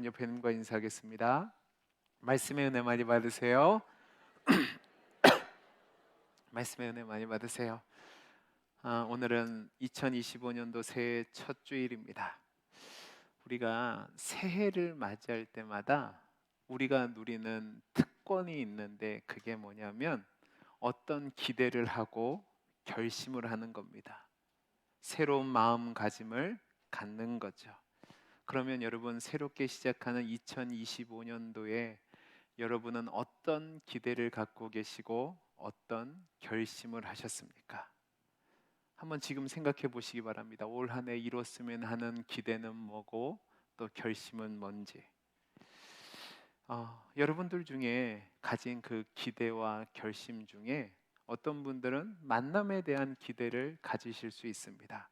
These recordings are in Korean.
옆에 있는 분과 인사하겠습니다. 말씀의 은혜 많이 받으세요. 말씀의 은혜 많이 받으세요. 오늘은 2025년도 새해 첫 주일입니다. 우리가 새해를 맞이할 때마다 우리가 누리는 특권이 있는데, 그게 뭐냐면 어떤 기대를 하고 결심을 하는 겁니다. 새로운 마음가짐을 갖는 거죠. 그러면 여러분, 새롭게 시작하는 2025년도에 여러분은 어떤 기대를 갖고 계시고 어떤 결심을 하셨습니까? 한번 지금 생각해 보시기 바랍니다. 올 한 해 이뤘으면 하는 기대는 뭐고 또 결심은 뭔지. 여러분들 중에 가진 그 기대와 결심 중에 어떤 분들은 만남에 대한 기대를 가지실 수 있습니다.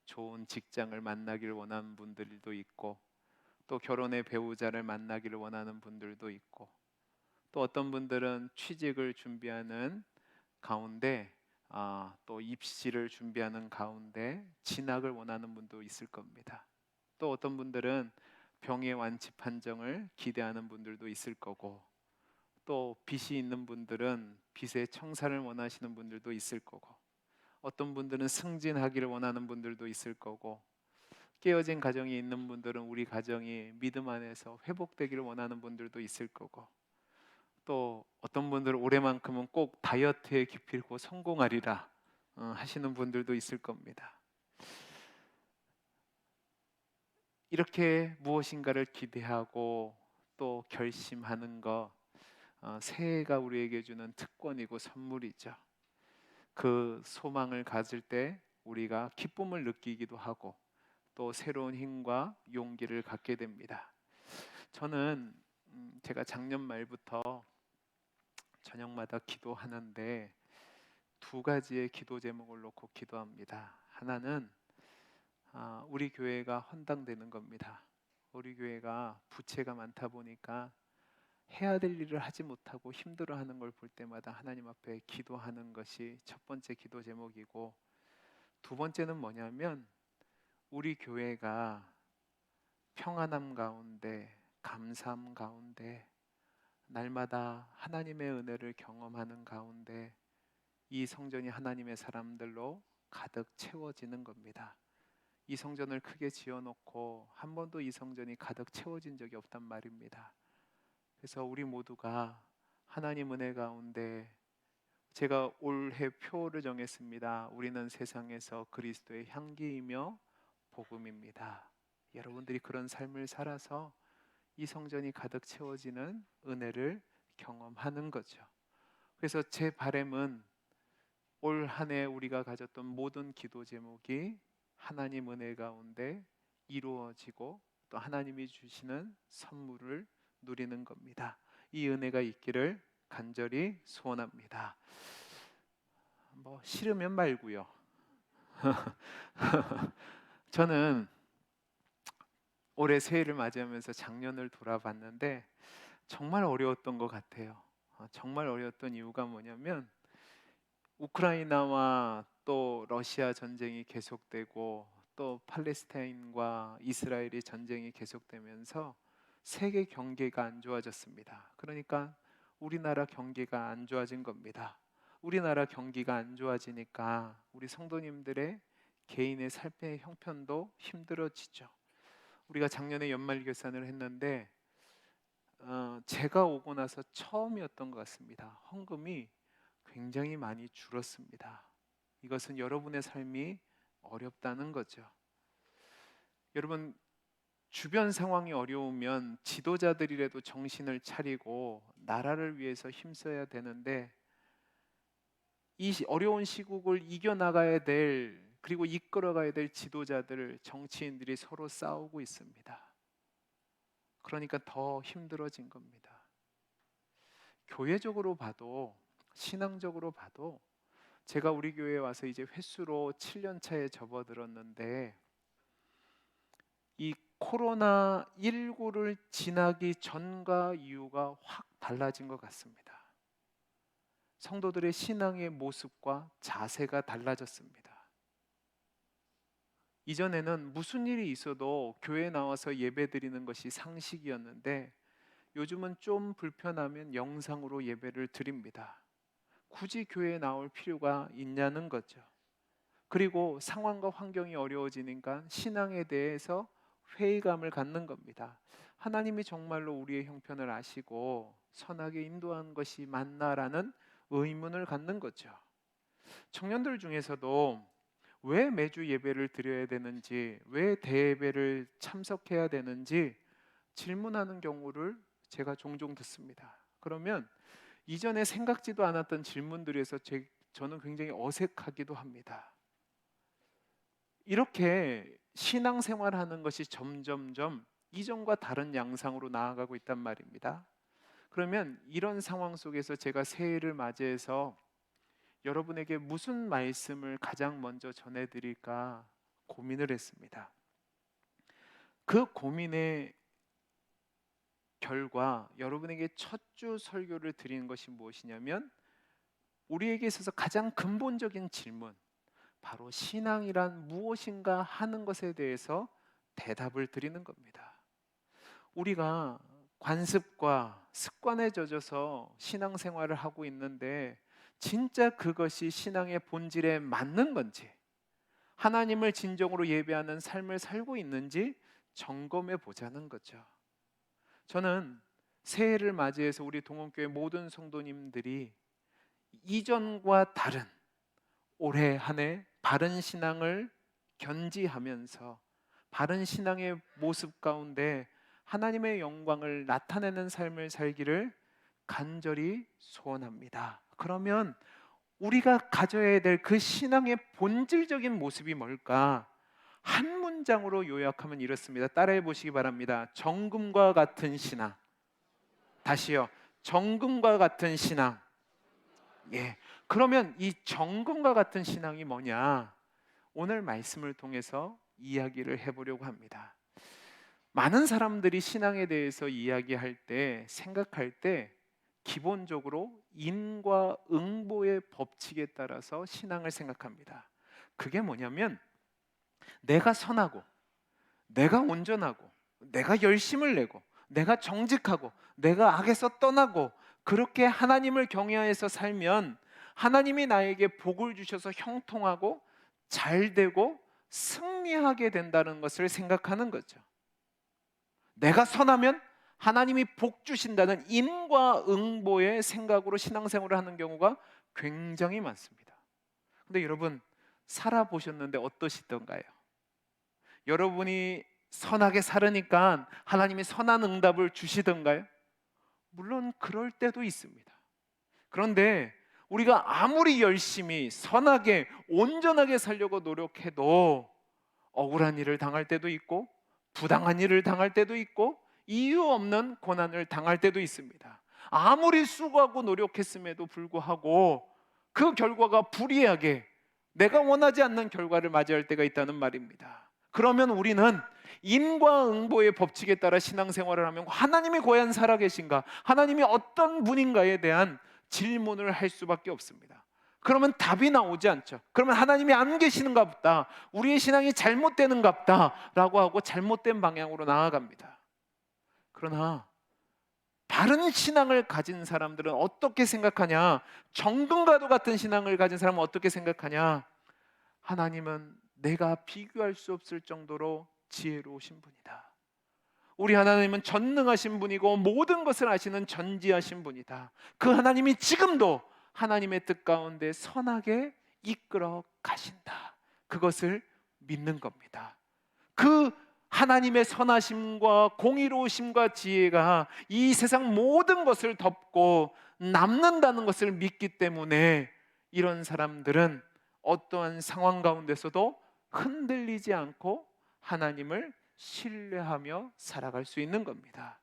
좋은 직장을 만나기를 원하는 분들도 있고, 또 결혼의 배우자를 만나기를 원하는 분들도 있고, 또 어떤 분들은 취직을 준비하는 가운데, 또 입시를 준비하는 가운데 진학을 원하는 분도 있을 겁니다. 또 어떤 분들은 병의 완치 판정을 기대하는 분들도 있을 거고, 또 빚이 있는 분들은 빚의 청산을 원하시는 분들도 있을 거고, 어떤 분들은 승진하기를 원하는 분들도 있을 거고, 깨어진 가정이 있는 분들은 우리 가정이 믿음 안에서 회복되기를 원하는 분들도 있을 거고, 또 어떤 분들은 올해만큼은 꼭 다이어트에 기필코 성공하리라 하시는 분들도 있을 겁니다. 이렇게 무엇인가를 기대하고 또 결심하는 것, 새해가 우리에게 주는 특권이고 선물이죠. 그 소망을 가질 때 우리가 기쁨을 느끼기도 하고 또 새로운 힘과 용기를 갖게 됩니다. 저는 제가 작년 말부터 저녁마다 기도하는데 두 가지의 기도 제목을 놓고 기도합니다. 하나는 우리 교회가 헌당되는 겁니다. 우리 교회가 부채가 많다 보니까 해야 될 일을 하지 못하고 힘들어하는 걸 볼 때마다 하나님 앞에 기도하는 것이 첫 번째 기도 제목이고, 두 번째는 뭐냐면 우리 교회가 평안함 가운데, 감사함 가운데, 날마다 하나님의 은혜를 경험하는 가운데 이 성전이 하나님의 사람들로 가득 채워지는 겁니다. 이 성전을 크게 지어놓고 한 번도 이 성전이 가득 채워진 적이 없단 말입니다. 그래서 우리 모두가 하나님 은혜 가운데, 제가 올해 표를 정했습니다. 우리는 세상에서 그리스도의 향기이며 복음입니다. 여러분들이 그런 삶을 살아서 이 성전이 가득 채워지는 은혜를 경험하는 거죠. 그래서 제 바람은 올 한 해 우리가 가졌던 모든 기도 제목이 하나님 은혜 가운데 이루어지고 또 하나님이 주시는 선물을 누리는 겁니다. 이 은혜가 있기를 간절히 소원합니다. 싫으면 말고요. 저는 올해 새해를 맞이하면서 작년을 돌아봤는데 정말 어려웠던 것 같아요. 정말 어려웠던 이유가 뭐냐면 우크라이나와 또 러시아 전쟁이 계속되고 또 팔레스타인과 이스라엘의 전쟁이 계속되면서 세계 경계가 안 좋아졌습니다. 그러니까 우리나라 경기가 안 좋아진 겁니다. 우리나라 경기가 안 좋아지니까 우리 성도님들의 개인의 삶의 형편도 힘들어지죠. 우리가 작년에 연말 결산을 했는데 제가 오고 나서 처음이었던 것 같습니다. 헌금이 굉장히 많이 줄었습니다. 이것은 여러분의 삶이 어렵다는 거죠. 여러분, 주변 상황이 어려우면 지도자들이라도 정신을 차리고 나라를 위해서 힘써야 되는데, 이 어려운 시국을 이겨나가야 될, 그리고 이끌어가야 될 지도자들, 정치인들이 서로 싸우고 있습니다. 그러니까 더 힘들어진 겁니다. 교회적으로 봐도, 신앙적으로 봐도, 제가 우리 교회에 와서 이제 횟수로 7년 차에 접어들었는데 이 코로나19를 지나기 전과 이후가 확 달라진 것 같습니다. 성도들의 신앙의 모습과 자세가 달라졌습니다. 이전에는 무슨 일이 있어도 교회에 나와서 예배 드리는 것이 상식이었는데 요즘은 좀 불편하면 영상으로 예배를 드립니다. 굳이 교회에 나올 필요가 있냐는 거죠. 그리고 상황과 환경이 어려워지니까 신앙에 대해서 회의감을 갖는 겁니다. 하나님이 정말로 우리의 형편을 아시고 선하게 인도한 것이 맞나라는 의문을 갖는 거죠. 청년들 중에서도 왜 매주 예배를 드려야 되는지, 왜 대예배를 참석해야 되는지 질문하는 경우를 제가 종종 듣습니다. 그러면 이전에 생각지도 않았던 질문들에서 저는 굉장히 어색하기도 합니다. 이렇게 신앙생활하는 것이 점점점 이전과 다른 양상으로 나아가고 있단 말입니다. 그러면 이런 상황 속에서 제가 새해를 맞이해서 여러분에게 무슨 말씀을 가장 먼저 전해드릴까 고민을 했습니다. 그 고민의 결과 여러분에게 첫 주 설교를 드리는 것이 무엇이냐면 우리에게 있어서 가장 근본적인 질문, 바로 신앙이란 무엇인가 하는 것에 대해서 대답을 드리는 겁니다. 우리가 관습과 습관에 젖어서 신앙생활을 하고 있는데 진짜 그것이 신앙의 본질에 맞는 건지, 하나님을 진정으로 예배하는 삶을 살고 있는지 점검해 보자는 거죠. 저는 새해를 맞이해서 우리 동원교회 모든 성도님들이 이전과 다른 올해 한 해 바른 신앙을 견지하면서 바른 신앙의 모습 가운데 하나님의 영광을 나타내는 삶을 살기를 간절히 소원합니다. 그러면 우리가 가져야 될 그 신앙의 본질적인 모습이 뭘까? 한 문장으로 요약하면 이렇습니다. 따라해 보시기 바랍니다. 정금과 같은 신앙. 다시요. 정금과 같은 신앙. 예. 그러면 이 정금과 같은 신앙이 뭐냐? 오늘 말씀을 통해서 이야기를 해보려고 합니다. 많은 사람들이 신앙에 대해서 이야기할 때, 생각할 때 기본적으로 인과 응보의 법칙에 따라서 신앙을 생각합니다. 그게 뭐냐면 내가 선하고, 내가 온전하고, 내가 열심을 내고, 내가 정직하고, 내가 악에서 떠나고, 그렇게 하나님을 경외하여서 살면 하나님이 나에게 복을 주셔서 형통하고 잘되고 승리하게 된다는 것을 생각하는 거죠. 내가 선하면 하나님이 복 주신다는 인과응보의 생각으로 신앙생활을 하는 경우가 굉장히 많습니다. 근데 여러분, 살아보셨는데 어떠시던가요? 여러분이 선하게 살으니까 하나님이 선한 응답을 주시던가요? 물론 그럴 때도 있습니다. 그런데 우리가 아무리 열심히 선하게 온전하게 살려고 노력해도 억울한 일을 당할 때도 있고 부당한 일을 당할 때도 있고 이유 없는 고난을 당할 때도 있습니다. 아무리 수고하고 노력했음에도 불구하고 그 결과가 불이하게 내가 원하지 않는 결과를 맞이할 때가 있다는 말입니다. 그러면 우리는 인과응보의 법칙에 따라 신앙생활을 하면 하나님이 과연 살아계신가, 하나님이 어떤 분인가에 대한 질문을 할 수밖에 없습니다. 그러면 답이 나오지 않죠. 그러면 하나님이 안 계시는가 보다, 우리의 신앙이 잘못되는가 보다 라고 하고 잘못된 방향으로 나아갑니다. 그러나 바른 신앙을 가진 사람들은 어떻게 생각하냐? 정금과도 같은 신앙을 가진 사람은 어떻게 생각하냐? 하나님은 내가 비교할 수 없을 정도로 지혜로우신 분이다. 우리 하나님은 전능하신 분이고 모든 것을 아시는 전지하신 분이다. 그 하나님이 지금도 하나님의 뜻 가운데 선하게 이끌어 가신다. 그것을 믿는 겁니다. 그 하나님의 선하심과 공의로우심과 지혜가 이 세상 모든 것을 덮고 남는다는 것을 믿기 때문에 이런 사람들은 어떠한 상황 가운데서도 흔들리지 않고 하나님을 신뢰하며 살아갈 수 있는 겁니다.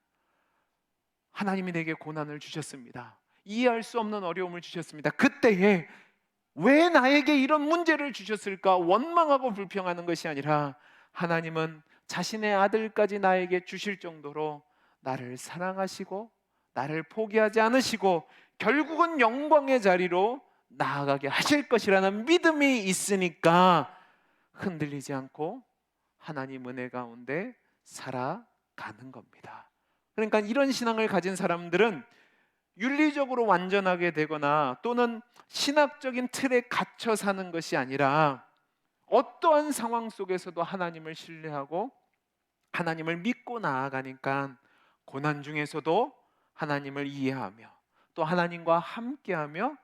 하나님이 내게 고난을 주셨습니다. 이해할 수 없는 어려움을 주셨습니다. 그때에 왜 나에게 이런 문제를 주셨을까 원망하고 불평하는 것이 아니라 하나님은 자신의 아들까지 나에게 주실 정도로 나를 사랑하시고 나를 포기하지 않으시고 결국은 영광의 자리로 나아가게 하실 것이라는 믿음이 있으니까 흔들리지 않고 하나님 은혜 가운데 살아가는 겁니다. 그러니까 이런 신앙을 가진 사람들은 윤리적으로 완전하게 되거나 또는 신학적인 틀에 갇혀 사는 것이 아니라 어떠한 상황 속에서도 하나님을 신뢰하고 하나님을 믿고 나아가니까 고난 중에서도 하나님을 이해하며 또 하나님과 함께하며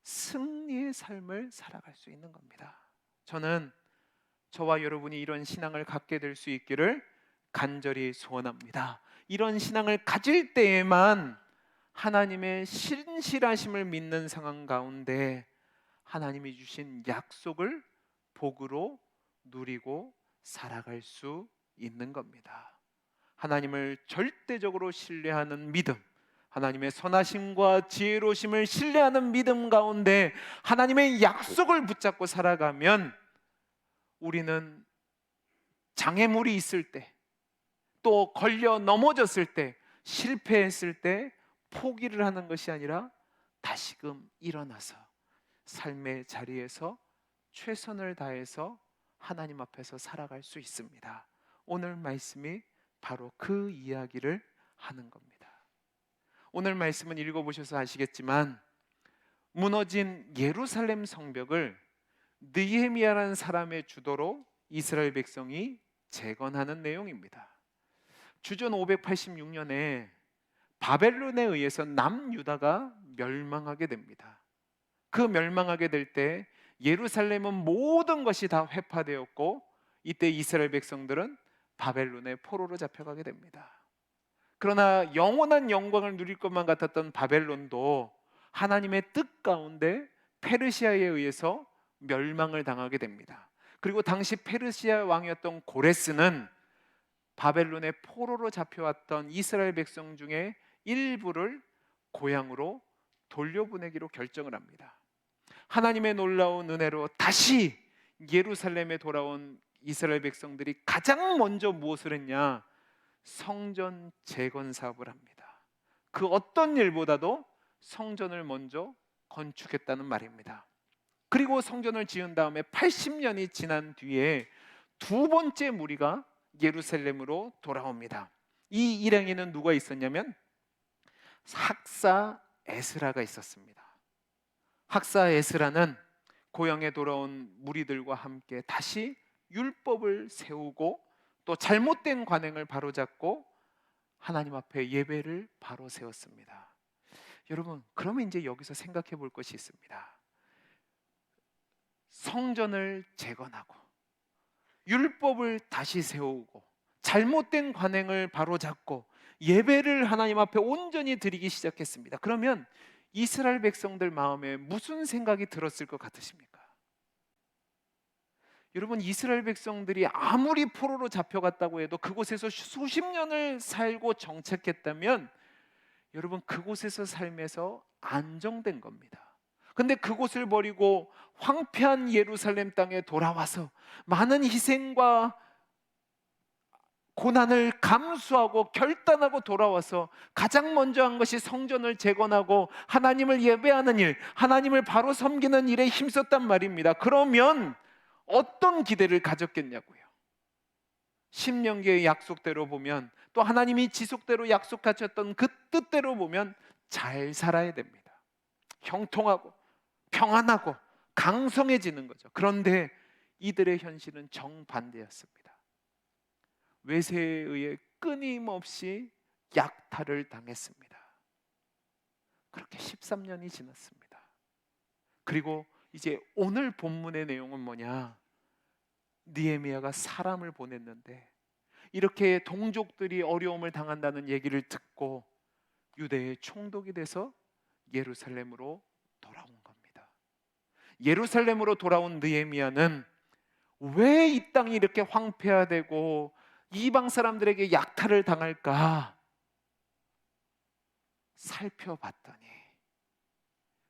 승리의 삶을 살아갈 수 있는 겁니다. 저는 저와 여러분이 이런 신앙을 갖게 될 수 있기를 간절히 소원합니다. 이런 신앙을 가질 때에만 하나님의 신실하심을 믿는 상황 가운데 하나님이 주신 약속을 복으로 누리고 살아갈 수 있는 겁니다. 하나님을 절대적으로 신뢰하는 믿음, 하나님의 선하심과 지혜로우심을 신뢰하는 믿음 가운데 하나님의 약속을 붙잡고 살아가면 우리는 장애물이 있을 때, 또 걸려 넘어졌을 때, 실패했을 때 포기를 하는 것이 아니라 다시금 일어나서 삶의 자리에서 최선을 다해서 하나님 앞에서 살아갈 수 있습니다. 오늘 말씀이 바로 그 이야기를 하는 겁니다. 오늘 말씀은 읽어보셔서 아시겠지만 무너진 예루살렘 성벽을 느헤미야라는 사람의 주도로 이스라엘 백성이 재건하는 내용입니다. 주전 586년에 바벨론에 의해서 남유다가 멸망하게 됩니다. 그 멸망하게 될 때 예루살렘은 모든 것이 다 회파되었고 이때 이스라엘 백성들은 바벨론의 포로로 잡혀가게 됩니다. 그러나 영원한 영광을 누릴 것만 같았던 바벨론도 하나님의 뜻 가운데 페르시아에 의해서 멸망을 당하게 됩니다. 그리고 당시 페르시아 왕이었던 고레스는 바벨론의 포로로 잡혀왔던 이스라엘 백성 중에 일부를 고향으로 돌려보내기로 결정을 합니다. 하나님의 놀라운 은혜로 다시 예루살렘에 돌아온 이스라엘 백성들이 가장 먼저 무엇을 했냐? 성전 재건 사업을 합니다. 그 어떤 일보다도 성전을 먼저 건축했다는 말입니다. 그리고 성전을 지은 다음에 80년이 지난 뒤에 두 번째 무리가 예루살렘으로 돌아옵니다. 이 일행에는 누가 있었냐면 학사 에스라가 있었습니다. 학사 에스라는 고향에 돌아온 무리들과 함께 다시 율법을 세우고 또 잘못된 관행을 바로잡고 하나님 앞에 예배를 바로 세웠습니다. 여러분, 그러면 이제 여기서 생각해 볼 것이 있습니다. 성전을 재건하고 율법을 다시 세우고 잘못된 관행을 바로잡고 예배를 하나님 앞에 온전히 드리기 시작했습니다. 그러면 이스라엘 백성들 마음에 무슨 생각이 들었을 것 같으십니까? 여러분, 이스라엘 백성들이 아무리 포로로 잡혀갔다고 해도 그곳에서 수십 년을 살고 정착했다면 여러분, 그곳에서 삶에서 안정된 겁니다. 근데 그곳을 버리고 황폐한 예루살렘 땅에 돌아와서 많은 희생과 고난을 감수하고 결단하고 돌아와서 가장 먼저 한 것이 성전을 재건하고 하나님을 예배하는 일, 하나님을 바로 섬기는 일에 힘썼단 말입니다. 그러면 어떤 기대를 가졌겠냐고요. 십년계의 약속대로 보면 또 하나님이 지속대로 약속하셨던 그 뜻대로 보면 잘 살아야 됩니다. 형통하고 평안하고 강성해지는 거죠. 그런데 이들의 현실은 정반대였습니다. 외세에 의해 끊임없이 약탈을 당했습니다. 그렇게 13년이 지났습니다. 그리고 이제 오늘 본문의 내용은 뭐냐? 느헤미야가 사람을 보냈는데 이렇게 동족들이 어려움을 당한다는 얘기를 듣고 유대에 총독이 돼서 예루살렘으로 돌아온 겁니다. 예루살렘으로 돌아온 느헤미야는 왜 이 땅이 이렇게 황폐화되고 이방 사람들에게 약탈을 당할까 살펴봤더니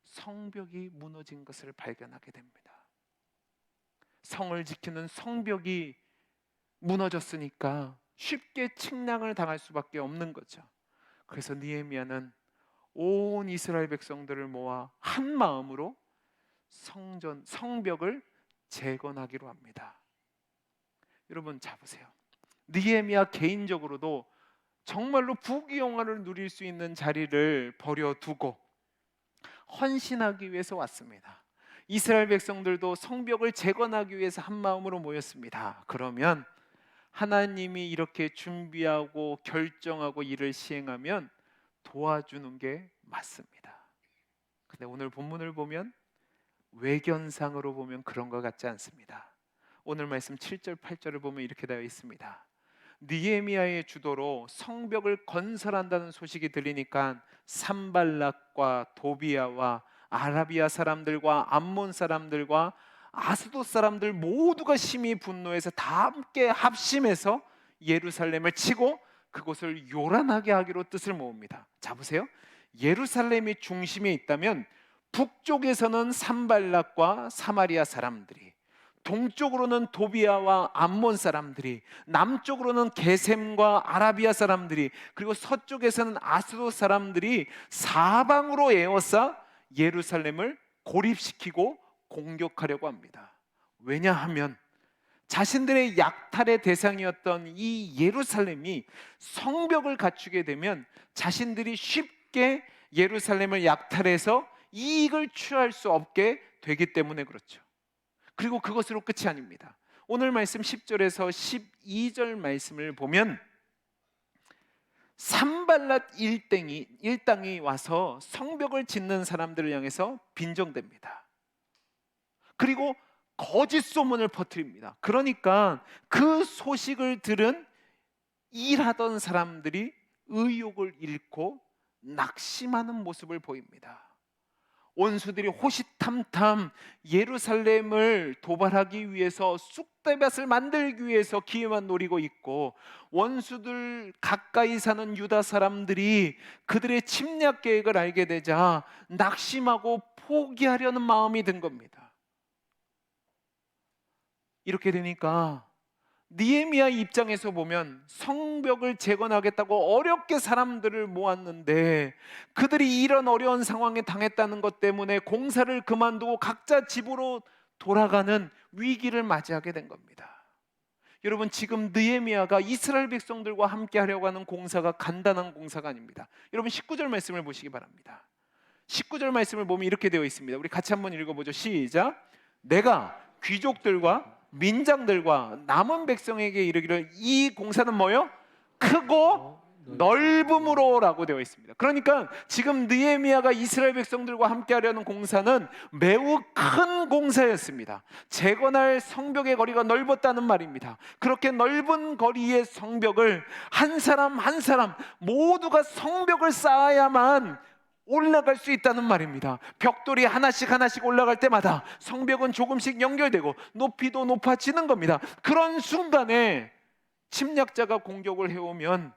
성벽이 무너진 것을 발견하게 됩니다. 성을 지키는 성벽이 무너졌으니까 쉽게 침략을 당할 수밖에 없는 거죠. 그래서 느헤미야는 온 이스라엘 백성들을 모아 한 마음으로 성벽을 재건하기로 합니다. 여러분 잡으세요. 느헤미야 개인적으로도 정말로 부귀영화를 누릴 수 있는 자리를 버려두고 헌신하기 위해서 왔습니다. 이스라엘 백성들도 성벽을 재건하기 위해서 한 마음으로 모였습니다. 그러면 하나님이 이렇게 준비하고 결정하고 일을 시행하면 도와주는 게 맞습니다. 근데 오늘 본문을 보면 외견상으로 보면 그런 것 같지 않습니다. 오늘 말씀 7절 8절을 보면 이렇게 되어 있습니다. 느헤미야의 주도로 성벽을 건설한다는 소식이 들리니까 산발락과 도비야와 아라비아 사람들과 암몬 사람들과 아스돗 사람들 모두가 심히 분노해서 다 함께 합심해서 예루살렘을 치고 그곳을 요란하게 하기로 뜻을 모읍니다. 자 보세요. 예루살렘이 중심에 있다면 북쪽에서는 산발락과 사마리아 사람들이, 동쪽으로는 도비야와 암몬 사람들이, 남쪽으로는 게셈과 아라비아 사람들이, 그리고 서쪽에서는 아스돗 사람들이 사방으로 에워싸 예루살렘을 고립시키고 공격하려고 합니다. 왜냐하면 자신들의 약탈의 대상이었던 이 예루살렘이 성벽을 갖추게 되면 자신들이 쉽게 예루살렘을 약탈해서 이익을 취할 수 없게 되기 때문에 그렇죠. 그리고 그것으로 끝이 아닙니다. 오늘 말씀 10절에서 12절 말씀을 보면 산발랏 일당이 와서 성벽을 짓는 사람들을 향해서 빈정댑니다. 그리고 거짓 소문을 퍼뜨립니다. 그러니까 그 소식을 들은 일하던 사람들이 의욕을 잃고 낙심하는 모습을 보입니다. 원수들이 호시탐탐 예루살렘을 도발하기 위해서 쑥대밭을 만들기 위해서 기회만 노리고 있고, 원수들 가까이 사는 유다 사람들이 그들의 침략 계획을 알게 되자 낙심하고 포기하려는 마음이 든 겁니다. 이렇게 되니까 느헤미야 입장에서 보면 성벽을 재건하겠다고 어렵게 사람들을 모았는데 그들이 이런 어려운 상황에 당했다는 것 때문에 공사를 그만두고 각자 집으로 돌아가는 위기를 맞이하게 된 겁니다. 여러분, 지금 느헤미야가 이스라엘 백성들과 함께 하려고 하는 공사가 간단한 공사가 아닙니다. 여러분 19절 말씀을 보시기 바랍니다. 19절 말씀을 보면 이렇게 되어 있습니다. 우리 같이 한번 읽어보죠. 시작. 내가 귀족들과 민장들과 남은 백성에게 이르기를 이 공사는 뭐요? 크고 넓음으로 라고 되어 있습니다. 그러니까 지금 느헤미야가 이스라엘 백성들과 함께 하려는 공사는 매우 큰 공사였습니다. 재건할 성벽의 거리가 넓었다는 말입니다. 그렇게 넓은 거리의 성벽을 한 사람 한 사람 모두가 성벽을 쌓아야만 올라갈 수 있다는 말입니다. 벽돌이 하나씩 하나씩 올라갈 때마다 성벽은 조금씩 연결되고 높이도 높아지는 겁니다. 그런 순간에 침략자가 공격을 해오면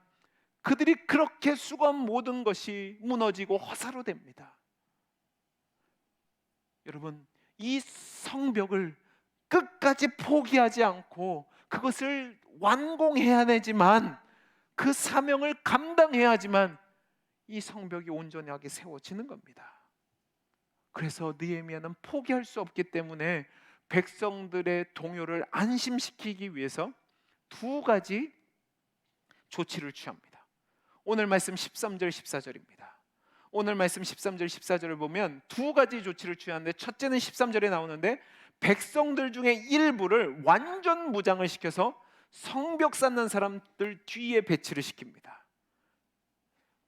그들이 그렇게 수고한 모든 것이 무너지고 허사로 됩니다. 여러분, 이 성벽을 끝까지 포기하지 않고 그것을 완공해야 되지만, 그 사명을 감당해야 하지만 이 성벽이 온전하게 세워지는 겁니다. 그래서 느헤미야는 포기할 수 없기 때문에 백성들의 동요를 안심시키기 위해서 두 가지 조치를 취합니다. 오늘 말씀 13절 14절입니다. 오늘 말씀 13절 14절을 보면 두 가지 조치를 취하는데, 첫째는 13절에 나오는데 백성들 중에 일부를 완전 무장을 시켜서 성벽 쌓는 사람들 뒤에 배치를 시킵니다.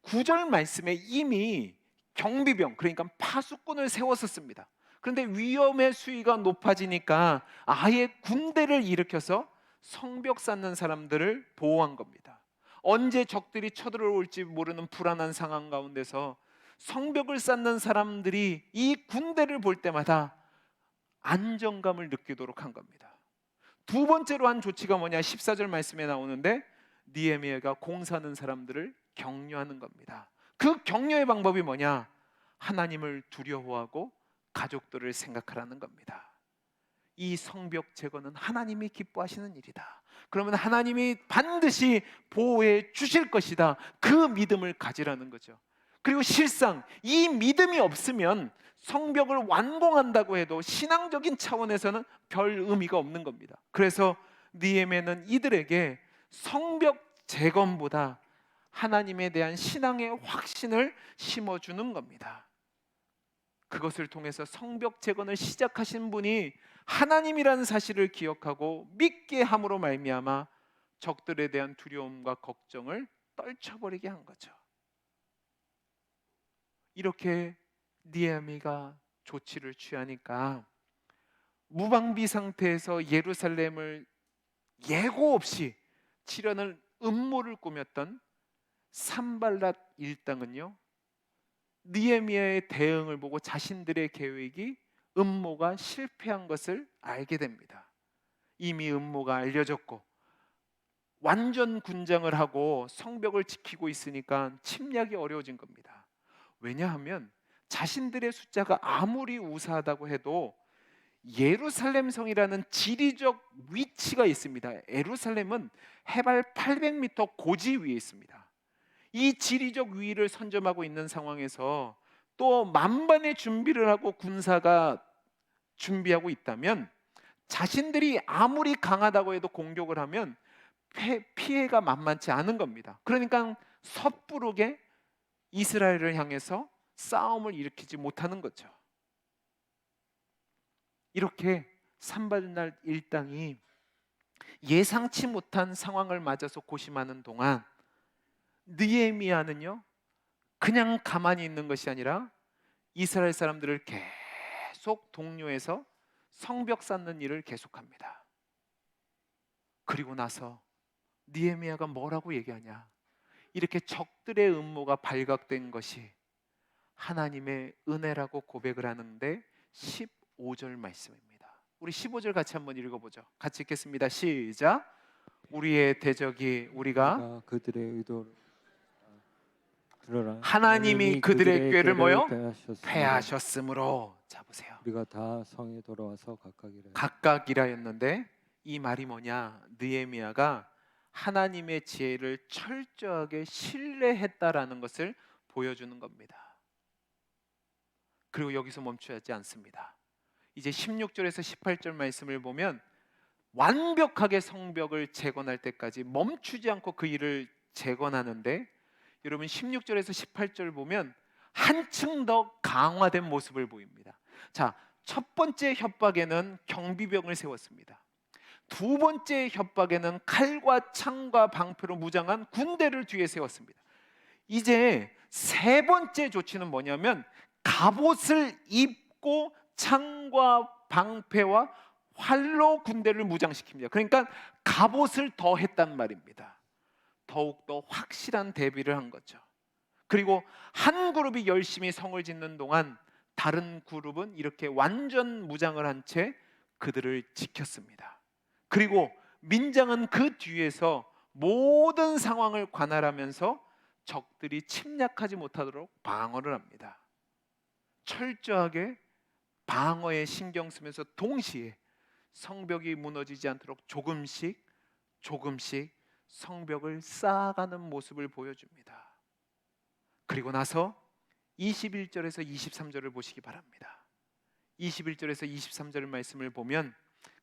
9절 말씀에 이미 경비병, 그러니까 파수꾼을 세웠었습니다. 그런데 위험의 수위가 높아지니까 아예 군대를 일으켜서 성벽 쌓는 사람들을 보호한 겁니다. 언제 적들이 쳐들어올지 모르는 불안한 상황 가운데서 성벽을 쌓는 사람들이 이 군대를 볼 때마다 안정감을 느끼도록 한 겁니다. 두 번째로 한 조치가 뭐냐, 14절 말씀에 나오는데 느헤미야가 공사하는 사람들을 격려하는 겁니다. 그 격려의 방법이 뭐냐? 하나님을 두려워하고 가족들을 생각하라는 겁니다. 이 성벽 제거는 하나님이 기뻐하시는 일이다. 그러면 하나님이 반드시 보호해 주실 것이다. 그 믿음을 가지라는 거죠. 그리고 실상 이 믿음이 없으면 성벽을 완공한다고 해도 신앙적인 차원에서는 별 의미가 없는 겁니다. 그래서 느헤미야는 이들에게 성벽 재건보다 하나님에 대한 신앙의 확신을 심어주는 겁니다. 그것을 통해서 성벽 재건을 시작하신 분이 하나님이라는 사실을 기억하고 믿게 함으로 말미암아 적들에 대한 두려움과 걱정을 떨쳐버리게 한 거죠. 이렇게 느헤미야가 조치를 취하니까 무방비 상태에서 예루살렘을 예고 없이 치려는 음모를 꾸몄던 산발랏 일당은요, 느헤미야의 대응을 보고 자신들의 계획이 음모가 실패한 것을 알게 됩니다. 이미 음모가 알려졌고 완전 군장을 하고 성벽을 지키고 있으니까 침략이 어려워진 겁니다. 왜냐하면 자신들의 숫자가 아무리 우세하다고 해도 예루살렘 성이라는 지리적 위치가 있습니다. 예루살렘은 해발 800m 고지 위에 있습니다. 이 지리적 위를 선점하고 있는 상황에서 또 만반의 준비를 하고 군사가 준비하고 있다면 자신들이 아무리 강하다고 해도 공격을 하면 피해가 만만치 않은 겁니다. 그러니까 섣부르게 이스라엘을 향해서 싸움을 일으키지 못하는 거죠. 이렇게 산발랏 일당이 예상치 못한 상황을 맞아서 고심하는 동안 느헤미야는요, 그냥 가만히 있는 것이 아니라 이스라엘 사람들을 계속 독려해서 성벽 쌓는 일을 계속합니다. 그리고 나서 느헤미야가 뭐라고 얘기하냐? 이렇게 적들의 음모가 발각된 것이 하나님의 은혜라고 고백을 하는데 15절 말씀입니다. 우리 15절 같이 한번 읽어보죠. 같이 읽겠습니다. 시작. 우리의 대적이 우리가 그들의 의도를 들어라. 하나님이 그들의 꾀를 뭐요? 패하셨으므로 패하셨으므로. 자 보세요. 우리가 다 성에 돌아와서 각각이라였는데 이 말이 뭐냐? 느헤미야가 하나님의 지혜를 철저하게 신뢰했다라는 것을 보여주는 겁니다. 그리고 여기서 멈추지 않습니다. 이제 16절에서 18절 말씀을 보면 완벽하게 성벽을 재건할 때까지 멈추지 않고 그 일을 재건하는데, 여러분 16절에서 18절 보면 한층 더 강화된 모습을 보입니다. 자, 첫 번째 협박에는 경비병을 세웠습니다. 두 번째 협박에는 칼과 창과 방패로 무장한 군대를 뒤에 세웠습니다. 이제 세 번째 조치는 뭐냐면 갑옷을 입고 창과 방패와 활로 군대를 무장시킵니다. 그러니까 갑옷을 더 했단 말입니다. 더욱더 확실한 대비를 한 거죠. 그리고 한 그룹이 열심히 성을 짓는 동안 다른 그룹은 이렇게 완전 무장을 한 채 그들을 지켰습니다. 그리고 민장은 그 뒤에서 모든 상황을 관할하면서 적들이 침략하지 못하도록 방어를 합니다. 철저하게 방어에 신경 쓰면서 동시에 성벽이 무너지지 않도록 조금씩 성벽을 쌓아가는 모습을 보여줍니다. 그리고 나서 21절에서 23절을 보시기 바랍니다. 21절에서 23절 말씀을 보면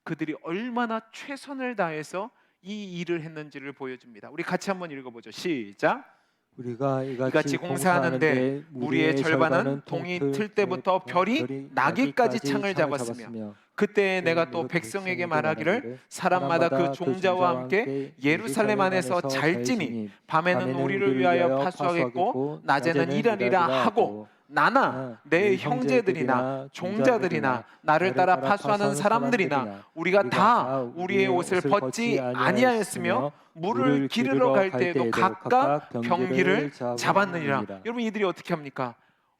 그들이 얼마나 최선을 다해서 이 일을 했는지를 보여줍니다. 우리 같이 한번 읽어보죠. 시작. 우리가 이같이 공사하는데 무리의 절반은 동이 틀 때부터 별이 나기까지 창을 잡았으며 그때 내가 또 백성에게 말하기를 사람마다 그 종자와 함께 예루살렘 안에서 잘지니 밤에는 우리를 위하여 파수하겠고 낮에는 일하리라 하고, 나나 내 형제들이나 종자들이나 나를 따라 파수하는 사람들이나 우리가 다 우리의 옷을 벗지 아니하였으며 물을 기르러 갈 때에도 각각 병기를 잡았느니라. 여러분 이들이 어떻게 합니까?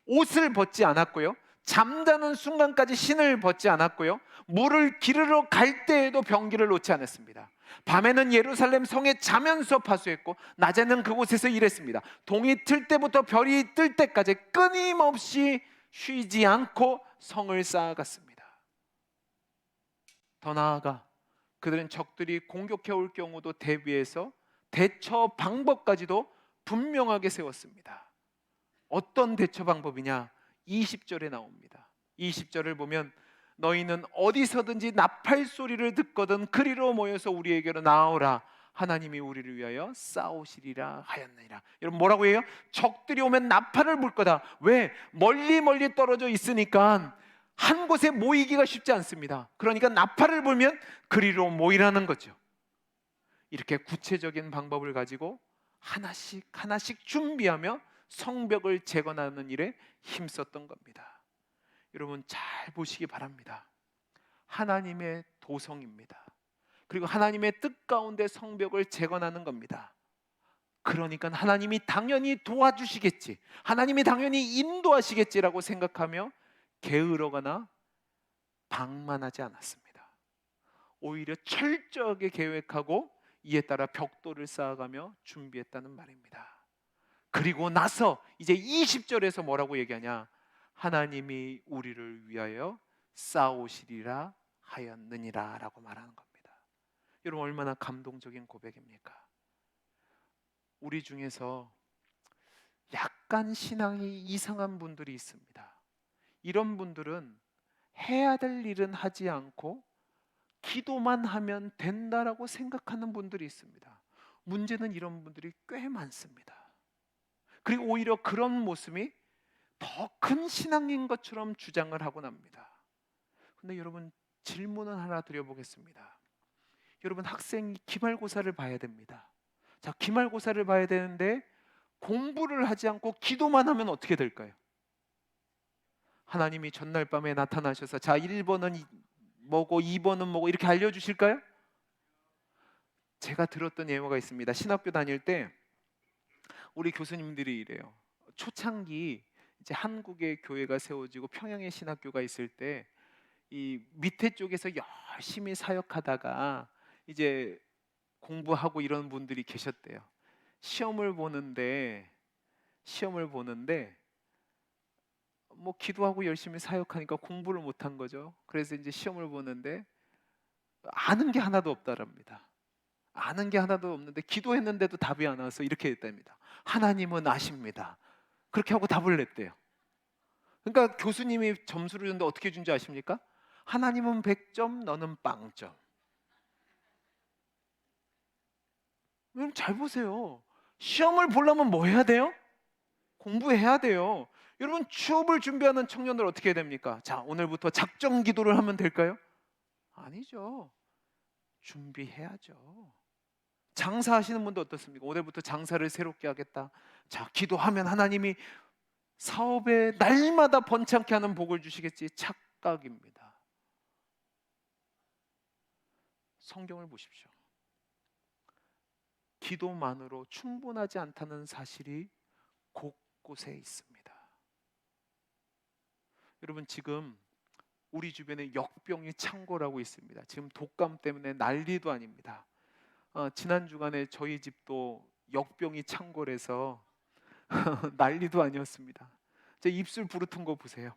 옷을 벗지 않았고요, 잠자는 순간까지 신을 벗지 않았고요, 물을 기르러 갈 때에도 병기를 놓지 않았습니다. 밤에는 예루살렘 성에 자면서 파수했고 낮에는 그곳에서 일했습니다. 동이 틀 때부터 별이 뜰 때까지 끊임없이 쉬지 않고 성을 쌓아갔습니다. 더 나아가 그들은 적들이 공격해 올 경우도 대비해서 대처 방법까지도 분명하게 세웠습니다. 어떤 대처 방법이냐? 20절에 나옵니다. 20절을 보면 너희는 어디서든지 나팔 소리를 듣거든 그리로 모여서 우리에게로 나오라. 하나님이 우리를 위하여 싸우시리라 하였느니라. 여러분 뭐라고 해요? 적들이 오면 나팔을 불 거다. 왜? 멀리 멀리 떨어져 있으니까 한 곳에 모이기가 쉽지 않습니다. 그러니까 나팔을 불면 그리로 모이라는 거죠. 이렇게 구체적인 방법을 가지고 하나씩 하나씩 준비하며 성벽을 재건하는 일에 힘썼던 겁니다. 여러분 잘 보시기 바랍니다. 하나님의 도성입니다. 그리고 하나님의 뜻 가운데 성벽을 재건하는 겁니다. 그러니까 하나님이 당연히 도와주시겠지, 하나님이 당연히 인도하시겠지라고 생각하며 게으르거나 방만하지 않았습니다. 오히려 철저하게 계획하고 이에 따라 벽돌을 쌓아가며 준비했다는 말입니다. 그리고 나서 이제 20절에서 뭐라고 얘기하냐? 하나님이 우리를 위하여 싸우시리라 하였느니라 라고 말하는 겁니다. 여러분 얼마나 감동적인 고백입니까? 우리 중에서 약간 신앙이 이상한 분들이 있습니다. 이런 분들은 해야 될 일은 하지 않고 기도만 하면 된다라고 생각하는 분들이 있습니다. 문제는 이런 분들이 꽤 많습니다. 그리고 오히려 그런 모습이 더 큰 신앙인 것처럼 주장을 하곤 합니다. 근데 여러분 질문을 하나 드려보겠습니다. 여러분 학생이 기말고사를 봐야 됩니다. 자, 기말고사를 봐야 되는데 공부를 하지 않고 기도만 하면 어떻게 될까요? 하나님이 전날 밤에 나타나셔서 자 1번은 뭐고 2번은 뭐고 이렇게 알려주실까요? 제가 들었던 예화가 있습니다. 신학교 다닐 때 우리 교수님들이 이래요. 초창기 이제 한국의 교회가 세워지고 평양의 신학교가 있을 때 이 밑에 쪽에서 열심히 사역하다가 이제 공부하고 이런 분들이 계셨대요. 시험을 보는데 뭐 기도하고 열심히 사역하니까 공부를 못한 거죠. 그래서 이제 시험을 보는데 아는 게 하나도 없다랍니다. 아는 게 하나도 없는데 기도했는데도 답이 안 와서 이렇게 했답니다. 하나님은 아십니다. 그렇게 하고 답을 냈대요. 그러니까 교수님이 점수를 줬는데 어떻게 준 줄 아십니까? 하나님은 100점, 너는 빵점. 여러분 잘 보세요. 시험을 보려면 뭐 해야 돼요? 공부해야 돼요. 여러분 취업을 준비하는 청년들 어떻게 해야 됩니까? 자, 오늘부터 작정 기도를 하면 될까요? 아니죠. 준비해야죠. 장사하시는 분도 어떻습니까? 오늘부터 장사를 새롭게 하겠다. 자, 기도하면 하나님이 사업에 날마다 번창케 하는 복을 주시겠지. 착각입니다. 성경을 보십시오. 기도만으로 충분하지 않다는 사실이 곳곳에 있습니다. 여러분 지금 우리 주변에 역병이 창궐하고 있습니다. 지금 독감 때문에 난리도 아닙니다. 지난 주간에 저희 집도 역병이 창궐해서 난리도 아니었습니다. 제 입술 부르튼 거 보세요.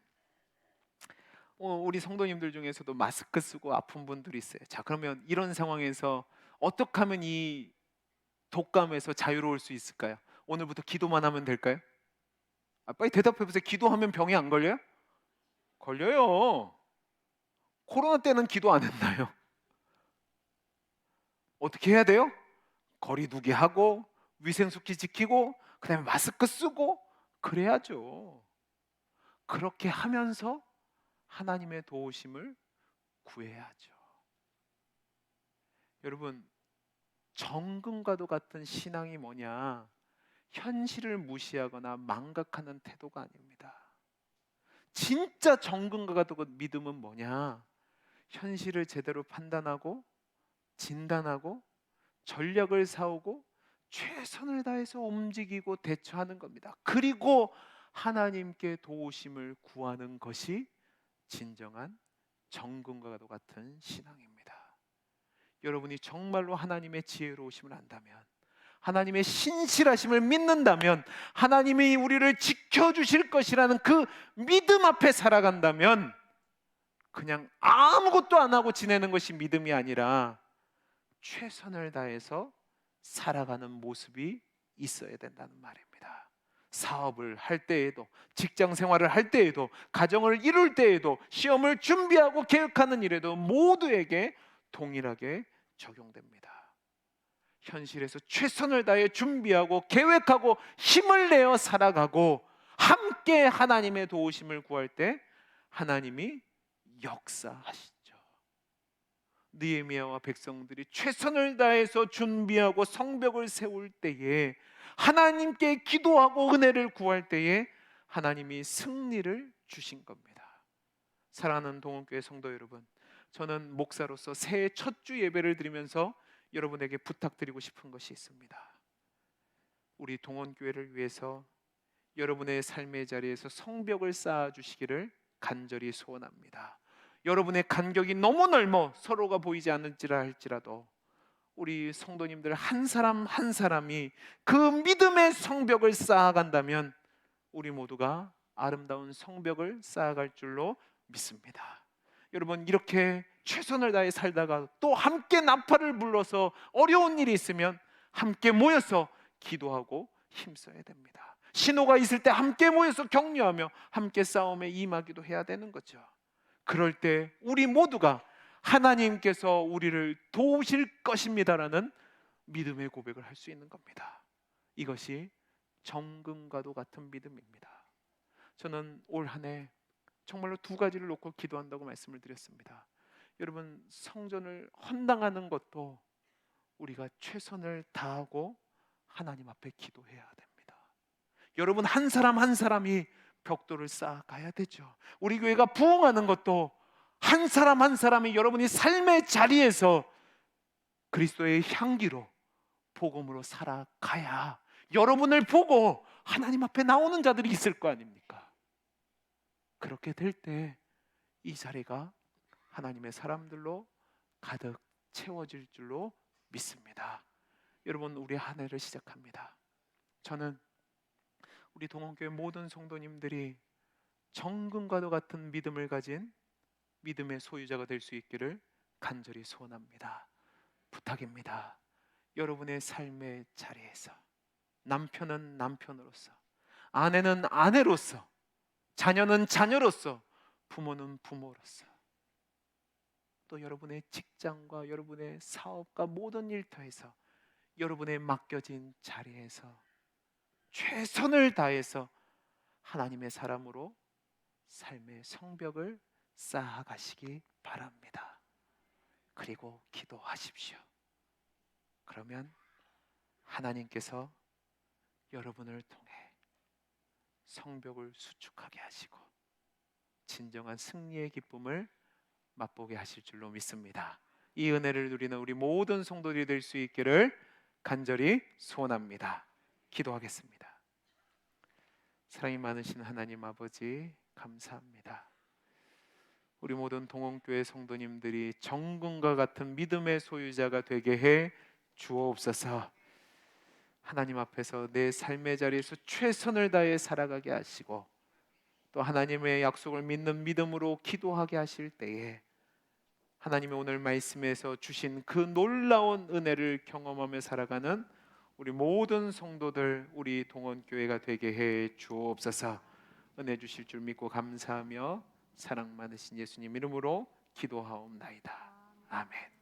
우리 성도님들 중에서도 마스크 쓰고 아픈 분들이 있어요. 자, 그러면 이런 상황에서 어떻게 하면 이 독감에서 자유로울 수 있을까요? 오늘부터 기도만 하면 될까요? 빨리 대답해 보세요. 기도하면 병이 안 걸려요? 걸려요. 코로나 때는 기도 안 했나요? 어떻게 해야 돼요? 거리 두기 하고 위생수칙 지키고 그다음에 마스크 쓰고 그래야죠. 그렇게 하면서 하나님의 도우심을 구해야죠. 여러분 정금과도 같은 신앙이 뭐냐? 현실을 무시하거나 망각하는 태도가 아닙니다. 진짜 정금과 같은 믿음은 뭐냐? 현실을 제대로 판단하고 진단하고 전략을 세우고 최선을 다해서 움직이고 대처하는 겁니다. 그리고 하나님께 도우심을 구하는 것이 진정한 정금과 같은 신앙입니다. 여러분이 정말로 하나님의 지혜로우심을 안다면, 하나님의 신실하심을 믿는다면, 하나님이 우리를 지켜주실 것이라는 그 믿음 앞에 살아간다면 그냥 아무것도 안 하고 지내는 것이 믿음이 아니라 최선을 다해서 살아가는 모습이 있어야 된다는 말입니다. 사업을 할 때에도, 직장 생활을 할 때에도, 가정을 이룰 때에도, 시험을 준비하고 계획하는 일에도 모두에게 동일하게 적용됩니다. 현실에서 최선을 다해 준비하고 계획하고 힘을 내어 살아가고 함께 하나님의 도우심을 구할 때 하나님이 역사하시죠. 느헤미야와 백성들이 최선을 다해서 준비하고 성벽을 세울 때에, 하나님께 기도하고 은혜를 구할 때에 하나님이 승리를 주신 겁니다. 사랑하는 동원교회 성도 여러분, 저는 목사로서 새해 첫 주 예배를 드리면서 여러분에게 부탁드리고 싶은 것이 있습니다. 우리 동원교회를 위해서 여러분의 삶의 자리에서 성벽을 쌓아 주시기를 간절히 소원합니다. 여러분의 간격이 너무 넓어 서로가 보이지 않을지라 할지라도 우리 성도님들 한 사람 한 사람이 그 믿음의 성벽을 쌓아간다면 우리 모두가 아름다운 성벽을 쌓아갈 줄로 믿습니다. 여러분, 이렇게 최선을 다해 살다가 또 함께 나팔을 불러서 어려운 일이 있으면 함께 모여서 기도하고 힘써야 됩니다. 신호가 있을 때 함께 모여서 격려하며 함께 싸움에 임하기도 해야 되는 거죠. 그럴 때 우리 모두가 하나님께서 우리를 도우실 것입니다라는 믿음의 고백을 할 수 있는 겁니다. 이것이 정금과도 같은 믿음입니다. 저는 올 한 해 정말로 두 가지를 놓고 기도한다고 말씀을 드렸습니다. 여러분, 성전을 헌당하는 것도 우리가 최선을 다하고 하나님 앞에 기도해야 됩니다. 여러분, 한 사람 한 사람이 벽돌을 쌓아가야 되죠. 우리 교회가 부흥하는 것도 한 사람 한 사람이 여러분이 삶의 자리에서 그리스도의 향기로 복음으로 살아가야 여러분을 보고 하나님 앞에 나오는 자들이 있을 거 아닙니까? 그렇게 될 때 이 자리가 하나님의 사람들로 가득 채워질 줄로 믿습니다. 여러분, 우리 한 해를 시작합니다. 저는 우리 동원교회 모든 성도님들이 정금과도 같은 믿음을 가진 믿음의 소유자가 될 수 있기를 간절히 소원합니다. 부탁입니다. 여러분의 삶의 자리에서 남편은 남편으로서, 아내는 아내로서, 자녀는 자녀로서, 부모는 부모로서, 또 여러분의 직장과 여러분의 사업과 모든 일터에서 여러분의 맡겨진 자리에서 최선을 다해서 하나님의 사람으로 삶의 성벽을 쌓아가시기 바랍니다. 그리고 기도하십시오. 그러면 하나님께서 여러분을 통해 성벽을 수축하게 하시고 진정한 승리의 기쁨을 맛보게 하실 줄로 믿습니다. 이 은혜를 누리는 우리 모든 성도들이 될 수 있기를 간절히 소원합니다. 기도하겠습니다. 사랑이 많으신 하나님 아버지, 감사합니다. 우리 모든 동원교회 성도님들이 정금과 같은 믿음의 소유자가 되게 해 주옵소서. 하나님 앞에서 내 삶의 자리에서 최선을 다해 살아가게 하시고 또 하나님의 약속을 믿는 믿음으로 기도하게 하실 때에 하나님의 오늘 말씀에서 주신 그 놀라운 은혜를 경험하며 살아가는 우리 모든 성도들, 우리 동원교회가 되게 해 주옵소서. 은혜 주실 줄 믿고 감사하며 사랑 많으신 예수님 이름으로 기도하옵나이다. 아멘.